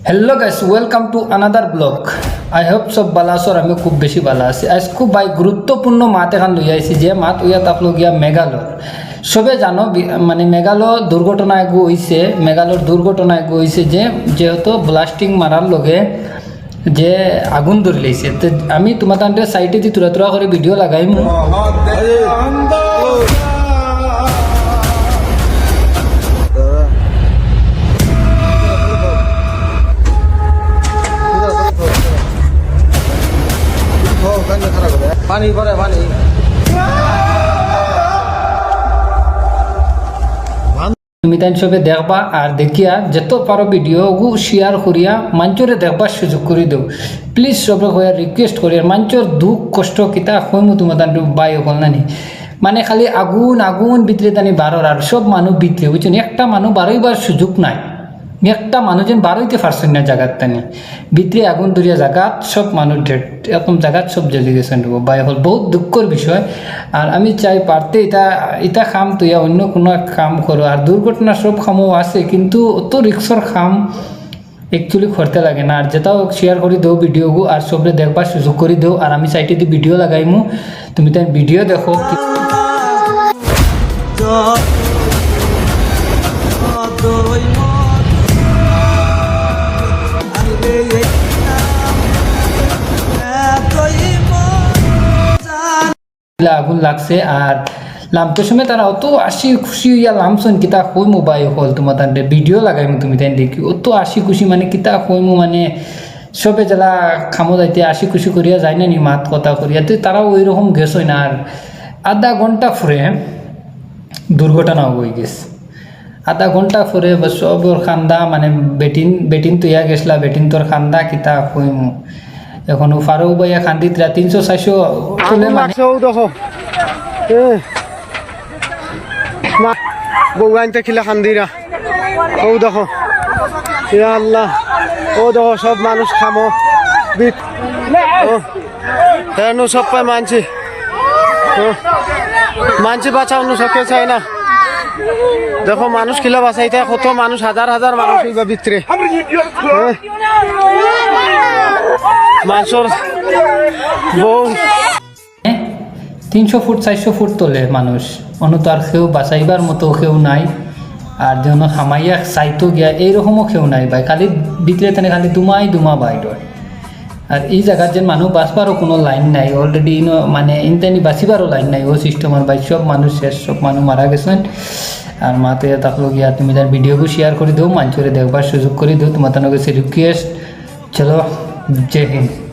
Hello guys welcome to another blog I hope सब बाला आছো আর আমি খুব বেশি ভালো আছি আজ খুব ভাই গুরুত্বপূর্ণ মাত এখন লই আইছি যে মাত উইয়া তাপলো গিয়া মেঘালয় সবে জানো মানে মেঘালয় দুর্ঘটনা গো হইছে মেঘালয় দুর্ঘটনা গো হইছে যে যেহেতু ব্লাস্টিং মারার লগে যে আগুন ধরে লইছে তো আমি তোমাদের সাইডে দি তুরা তুরা করে ভিডিও লাগাইমু पानी पड़े पानी তুমি তাই সবে দেখবা আর দেখিয়া যত পারো ভিডিও গু শেয়ার করিয়া মঞ্চরে দেখবার সুযোগ করে দেও প্লিজ সবে হয়ে রিকোয়েস্ট করি মঞ্চর দুঃখ কষ্ট কিতা কইমু তোমাদের বাই হল নানি মানে খালি আগুন আগুন ভিতরে তানি বারোর আর সব মানুষ ভিতরে বুঝছেন একটা মানুষ বারোইবার সুযোগ নাই একটা মানুষ যেন বারোইতে পারছেন না জায়গার টানি ভিতরে আগুন ধরিয়া জায়গাত সব মানুষ এরকম জায়গাত সব জ্বলে গেছেন বাই হল বহুত দুঃখর বিষয় আর আমি চাই পারতে এটা খাম তুইয়া অন্য কোনো এক কাম করো আর দুর্ঘটনা সব খামও আছে কিন্তু অত রিক্সর খাম একচুয়ালি করতে লাগে না আর যেটাও শেয়ার করে দেও ভিডিওগু আর সবরে দেখবার সুযোগ করে দেও আর আমি সাইটে দিয়ে ভিডিও লাগাইমু তুমি তাই ভিডিও দেখো আগুন লাগছে আর লামতে সময় তারা অত আসি খুশি হইয়া লামছন কিতা কইমু বাই হল তোমার ভিডিও লাগাইমু তুমি তাই দেখি অত আসি খুশি মানে কিতা কইমু মানে সবে যারা খামো যাইতে আসি খুশি করিয়া যায় না নি মাত কথা করিয়া তো তারাও ওই রকম গেছই না আর আধা ঘন্টা ফুরে দুর্ঘটনা হয়ে গেছে আধা ঘন্টা ফুরে সব ওর খান্দা মানে বেটিন তুইয়া গেছলা বেটিন তোর খান্দা কিতা কইমু এখন ফারুক ভাইয়া খান্দিত 300-400 তুলে মানে দেখো না বউগাইতে খিলা খান্দিরা ও দেখো ইয়া আল্লাহ ও দেখো সব মানুষ খামো হেন সব পায় মানছি বাঁচানো সবকে চাই না দেখো মানুষ খিলা বাঁচাইতে কত মানুষ হাজার হাজার মানুষ হইবা ভিতরে মানুষের বউ 300 ফুট 400 ফুট তোলে মানুষ অনু তো আর কেউ বাঁচাইবার মতো কেউ নাই আর যেন হামাইয়া চাইতো গিয়া এইরকমও কেউ নাই ভাই খালি ভিতরে তেনে খালি দুমা বাইর আর এই জায়গার যে মানুষ বাঁচবারও কোনো লাইন নাই অলরেডি মানে ইনতেনি বাঁচিবারও লাইন নাই ও সিস্টেমের ভাই সব মানুষ শেষ সব মানুষ মারা গেছেন আর মাতে থাকলো গিয়া তুমি তার ভিডিওকে শেয়ার করে দেও মঞ্চরে দেখবার সুযোগ করে দেও তোমার কাছে রিকোয়েস্ট চলো জয় হিন্দ।